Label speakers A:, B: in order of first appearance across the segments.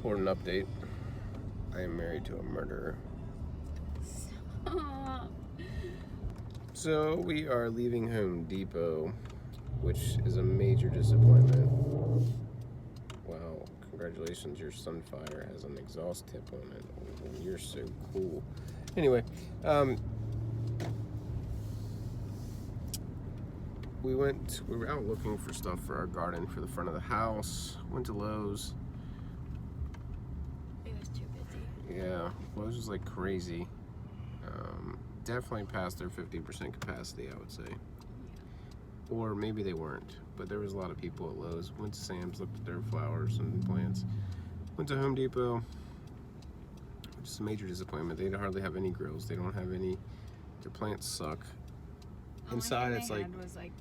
A: important update. I am married to a murderer.
B: Stop.
A: So we are leaving Home Depot, which is a major disappointment. Wow, congratulations, your Sunfire has an exhaust tip on it. Oh, you're so cool. Anyway, we were out looking for stuff for our garden for the front of the house. Went to Lowe's.
B: It was too busy.
A: Yeah, Lowe's was like crazy. Definitely past their 50% capacity, I would say.
B: Yeah.
A: Or maybe they weren't, but there was a lot of people at Lowe's. Went to Sam's, looked at their flowers and plants. Went to Home Depot, which is a major disappointment. They hardly have any grills. They don't have any. Their plants suck. Inside, it's like
B: was like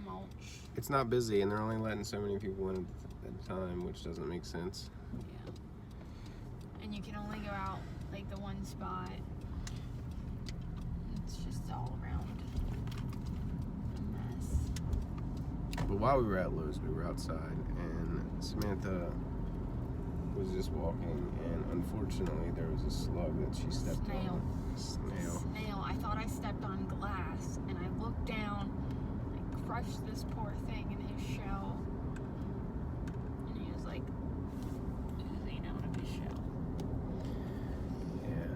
B: mulch.
A: it's not busy, and they're only letting so many people in at a time, which doesn't make sense.
B: Yeah. And you can only go out like the one spot. It's just all around a mess.
A: But while we were at Lowe's, we were outside, and Samantha was just walking, and unfortunately, there was a slug that she stepped on. Snail.
B: Snail. I thought I stepped on glass, and I looked down, I crushed this poor thing in his shell, and he was like oozing out of his shell.
A: Yeah.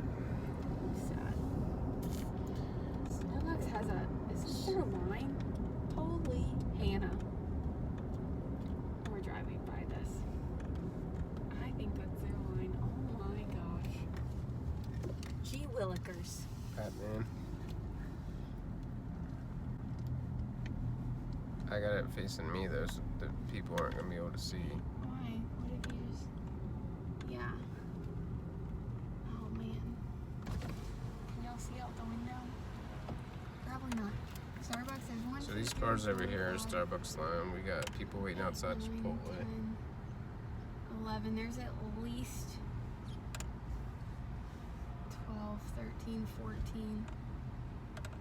B: Sad. Starbucks has is this their line? Holy Hannah. We're driving by this. I think that's their line. Oh my gosh. Gee Willikers.
A: Batman. I got it facing me though, so the people aren't gonna be able to see.
B: Why? What did you use? Yeah. Oh man. Can y'all see out the window? Probably not. Starbucks, there's one.
A: So these cars over here are Starbucks line. We got people waiting outside Chipotle.
B: 10, 11. There's at least 12, 13, 14.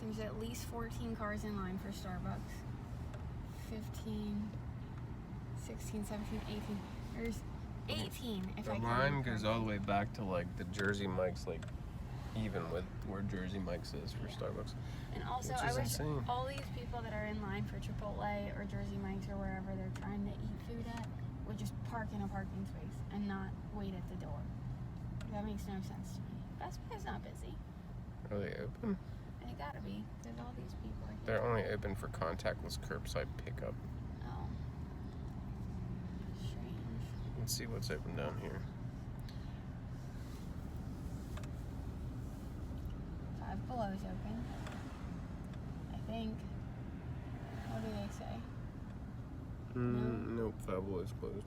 B: There's at least 14 cars in line for Starbucks. 15, 16, 17, 18. There's 18 if I
A: The
B: can.
A: line goes all the way back to like the Jersey Mike's, like even with where Jersey Mike's is for Starbucks.
B: And also,
A: Which
B: I
A: is
B: wish
A: insane.
B: all these people that are in line for Chipotle or Jersey Mike's or wherever they're trying to eat food at would just park in a parking space and not wait at the door. That makes no sense to me. Best Buy's not busy.
A: Are they open?
B: They gotta be. There's all these people here.
A: They're only open for contactless curbside pickup.
B: Oh. Strange.
A: Let's see what's open down here.
B: Five Below's open. I think. What do they say?
A: Nope, Five Below is closed.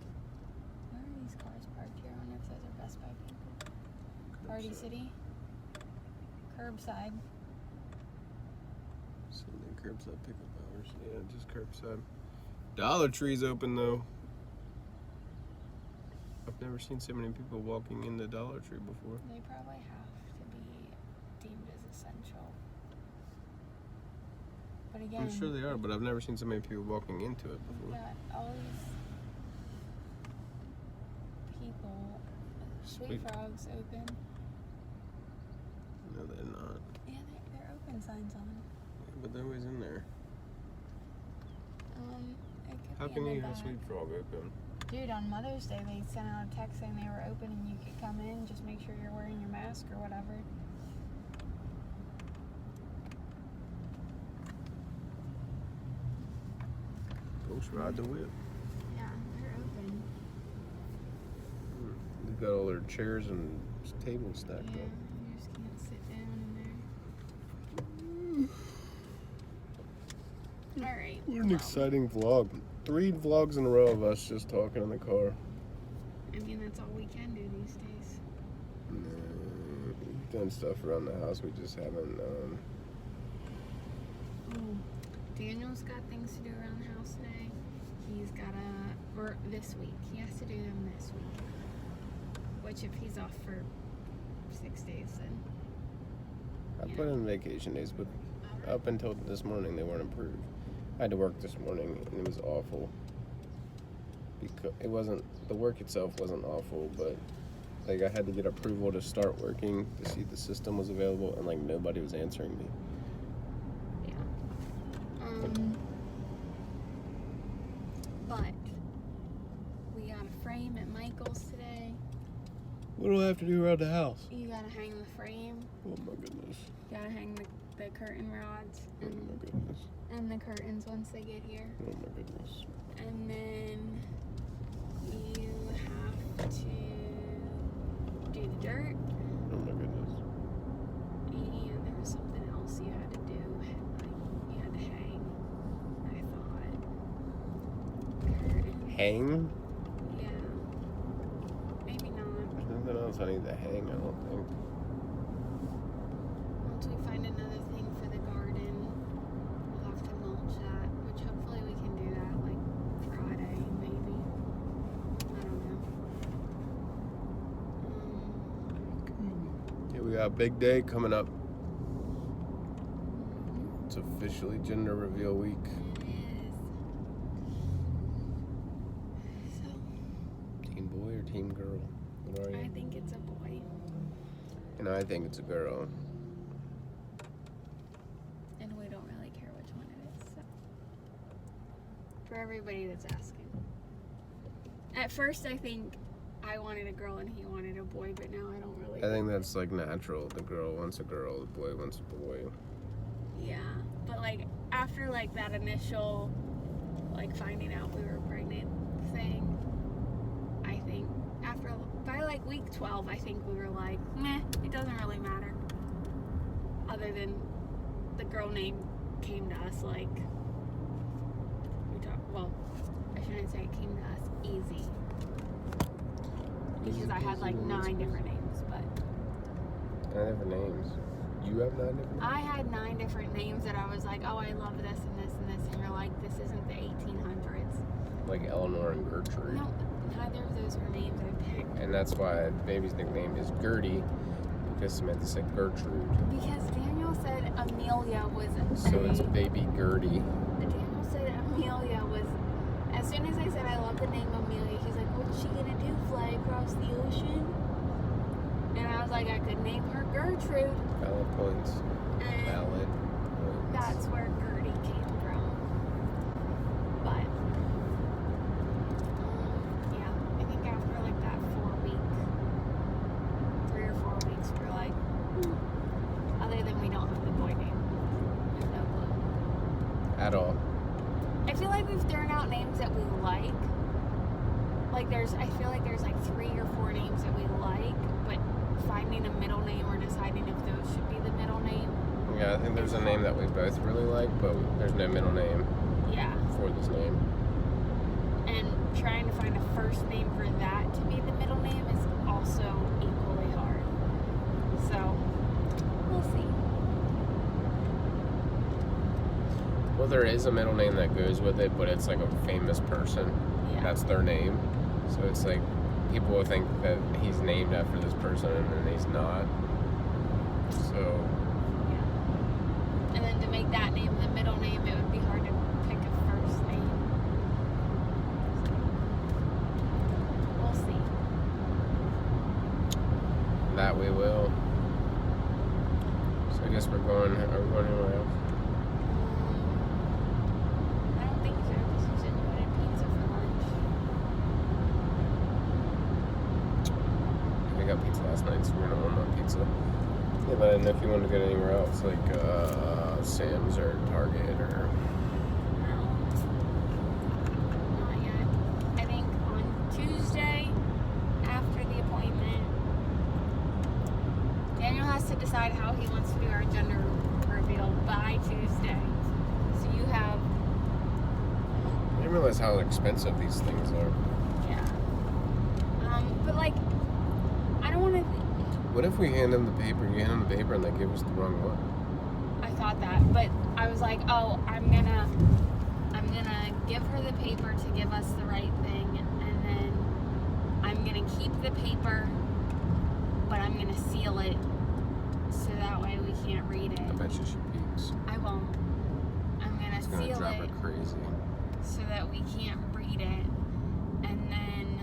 B: Where are these cars parked here? I wonder if those are Best Buy people. Party City. Curbside.
A: Something curbside pickup hours. Yeah, just curbside. Dollar Tree's open though. I've never seen so many people walking in the Dollar Tree before.
B: They probably have to be deemed as essential. But again,
A: I'm sure they are, but I've never seen so many people walking into it
B: we've
A: before.
B: got all these people. Sweet Frog's open.
A: No, they're not.
B: Yeah, they're open signs on.
A: Yeah, but they're always in there.
B: It could
A: How
B: be
A: can
B: in
A: you
B: the
A: have
B: back.
A: Sweet Frog open?
B: Dude, on Mother's Day, they sent out a text saying they were open and you could come in. Just make sure you're wearing your mask or whatever.
A: Folks ride the whip.
B: Yeah, they're open.
A: They've got all their chairs and tables stacked
B: Yeah,
A: up.
B: you just can't sit down in there. All right.
A: What an exciting vlog. 3 vlogs in a row of us just talking in the car.
B: I mean, that's all we can do these days.
A: We've done stuff around the house, we just haven't.
B: Daniel's got things to do around the house today. He's got or this week. He has to do them this week. Which, if he's off for 6 days, then.
A: I put in vacation days, but up until this morning, they weren't approved. I had to work this morning, and it was awful. Because it wasn't, the work itself wasn't awful, but Like, I had to get approval to start working to see if the system was available, and like nobody was answering me.
B: But we got a frame at Michael's today.
A: What do I have to do around the house?
B: You gotta hang the frame.
A: Oh my goodness.
B: You gotta hang the curtain rods
A: Oh my goodness.
B: and the curtains once they get here.
A: Oh my goodness.
B: And then you have to do the dirt.
A: Oh my goodness.
B: And there was something else you had to do. Like, you had to hang, I thought. Curtain.
A: Hang?
B: Yeah. Maybe not.
A: There's nothing else I need to hang, I don't think.
B: Once we find another thing for the garden, we'll have to mulch that, which hopefully we can do that like Friday, maybe. I don't know.
A: Yeah, we got a big day coming up. It's officially gender reveal week.
B: It is. So,
A: Team boy or team girl? What are you?
B: I think it's a boy.
A: And I think it's a girl.
B: And we don't really care which one it is. So. For everybody that's asking. At first, I think I wanted a girl and he wanted a boy, but now I don't really.
A: I think that's like natural. The girl wants a girl, the boy wants a boy.
B: Yeah, but like after like that initial like finding out we were pregnant thing, I think by like week 12, I think we were like, meh, it doesn't really matter. Other than the girl name came to us like well, I shouldn't say it came to us easy. Because I had like 9 different names, but
A: 9 different names. You have 9 different names?
B: I had 9 different names that I was like, oh, I love this and this and this, and you're like, this isn't the 1800s.
A: Like Eleanor and Gertrude.
B: No, neither of those are names I picked.
A: And that's why baby's nickname is Gertie, because Samantha said Gertrude.
B: Because Daniel said Amelia was
A: So it's baby Gertie.
B: Daniel said Amelia was, as soon as I said I love the name Amelia, he's like, what's she gonna do, fly across the ocean? And I was like, I could name her Gertrude.
A: Valid points.
B: And
A: Valid points.
B: that's where Gertie came from. But, yeah, I think after like that 3 or 4 weeks, we're like, other than we don't have the boy name. There's no clue.
A: At all.
B: I feel like we've thrown out names that we like. Like I feel like there's like 3 or 4 names that we like, but finding a middle name or deciding if those should be the middle name.
A: Yeah, I think there's a name that we both really like, but there's no middle name
B: Yeah.
A: for this name.
B: And trying to find a first name for that to be the middle name is also equally hard. So, we'll see.
A: Well, there is a middle name that goes with it, but it's like a famous person.
B: Yeah.
A: That's their name. So it's like people will think that he's named after this person and then he's not. So
B: Yeah. And then to make that name the middle name, it would be hard to pick a first name. We'll see.
A: that we will. So I guess are we going anywhere else?
B: I don't think so, because you said you wanted pizza for lunch.
A: I got pizza last night, so we're gonna order more pizza. Yeah, but I didn't know if you wanted to go anywhere else, like Sam's or Target or.
B: No. Not yet. I think on Tuesday, after the appointment, Daniel has to decide how he wants to do our gender reveal by Tuesday. So you have,
A: I didn't realize how expensive these things are.
B: yeah. But like, I don't want to.
A: What if we hand them the paper, you hand them the paper, and they give us the wrong one?
B: I thought that, but I was like, oh, I'm gonna give her the paper to give us the right thing, and then I'm gonna keep the paper, but I'm gonna seal it so that way we can't read it.
A: I bet you she peeks.
B: I won't. I'm gonna
A: It's gonna
B: seal
A: drive
B: it
A: her crazy.
B: so that we can't read it, and then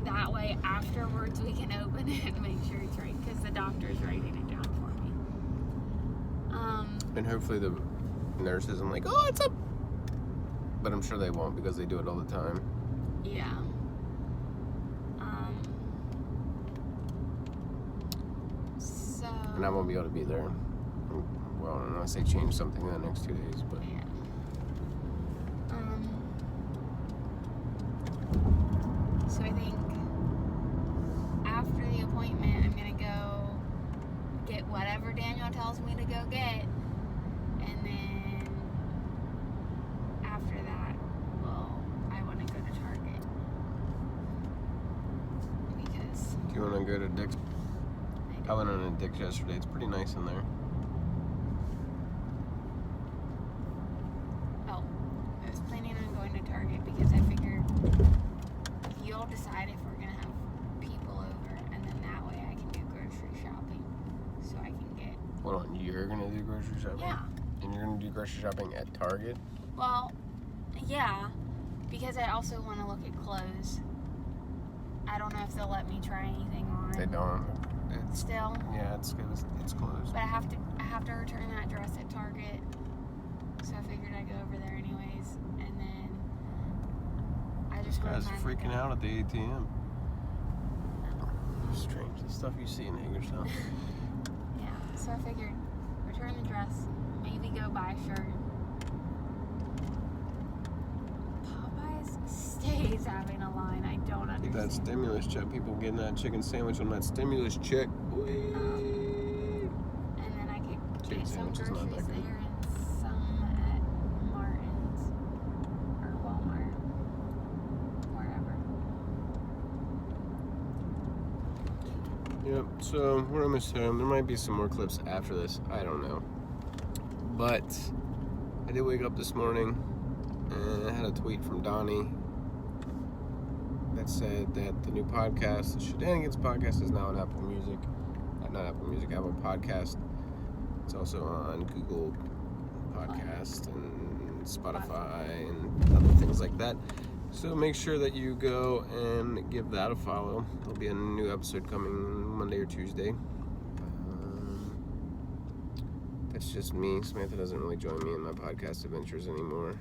B: that way way afterwards we can open it and make sure it's right, because the doctor's writing it down for me.
A: And hopefully the nurse isn't like, oh, it's up. But I'm sure they won't, because they do it all the time.
B: Yeah. So.
A: And I won't be able to be there. Well, unless they change something in the next 2 days, but.
B: Yeah. So I think after the appointment, I'm gonna go get whatever Daniel tells me to go get, and then after that, I want to go to Target because.
A: Do you want to go to Dick's? I went on a Dick's yesterday. It's pretty nice in there.
B: Oh, I was planning on going to Target because I figured if you'll decide if we're gonna have people over, and then that way I can do grocery shopping, so I can get.
A: Hold on, you're gonna do grocery shopping?
B: Yeah.
A: And you're gonna do grocery shopping at Target?
B: Well, yeah, because I also want to look at clothes. I don't know if they'll let me try anything on.
A: They don't. It's
B: Still.
A: Yeah, it's closed.
B: But I have to return that dress at Target, so I figured I'd go over there anyways, and then I just.
A: Guys are freaking out at the ATM. Strange, the stuff you see in Hagerstown.
B: Yeah, so I figured return the dress, maybe go buy a shirt. Popeyes stays having a line. I don't
A: Get
B: understand.
A: that stimulus check. People getting that chicken sandwich on that stimulus check.
B: And then I could
A: Chicken
B: get some
A: sandwich is not
B: groceries
A: that good.
B: there and some at Martin's or Walmart, wherever.
A: Yep, so we're almost home. There might be some more clips after this. I don't know. But I did wake up this morning and I had a tweet from Donnie that said that the new podcast, the sheDANigans podcast, is now on Apple Music. Not Apple Music, Apple Podcast. It's also on Google Podcast and Spotify and other things like that. So make sure that you go and give that a follow. There'll be a new episode coming Monday or Tuesday. That's just me. Samantha doesn't really join me in my podcast adventures anymore.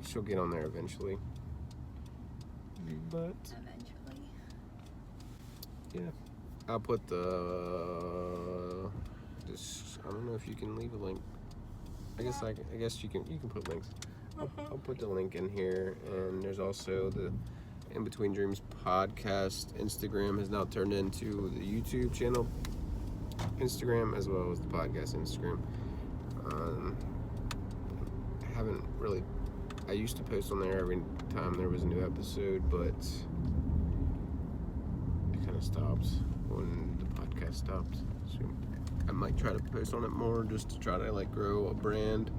A: She'll get on there eventually. But
B: Eventually.
A: yeah, I'll put I don't know if you can leave a link. I guess you can put links. I'll put the link in here, and there's also the In Between Dreams podcast. Instagram has now turned into the YouTube channel Instagram, as well as the podcast Instagram. I used to post on there every time there was a new episode, but it kind of stopped when the podcast stopped. So I might try to post on it more, just to try to grow a brand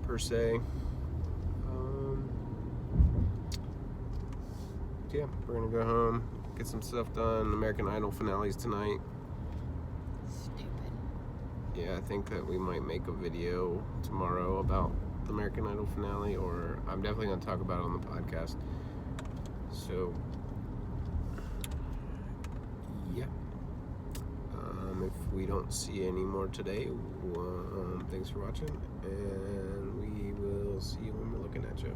A: per se. Yeah, we're gonna go home, get some stuff done. American Idol finale's tonight.
B: Stupid.
A: Yeah, I think that we might make a video tomorrow about the American Idol finale, or I'm definitely gonna talk about it on the podcast. So, yeah. If we don't see any more today, thanks for watching, and we will see you when we're looking at you.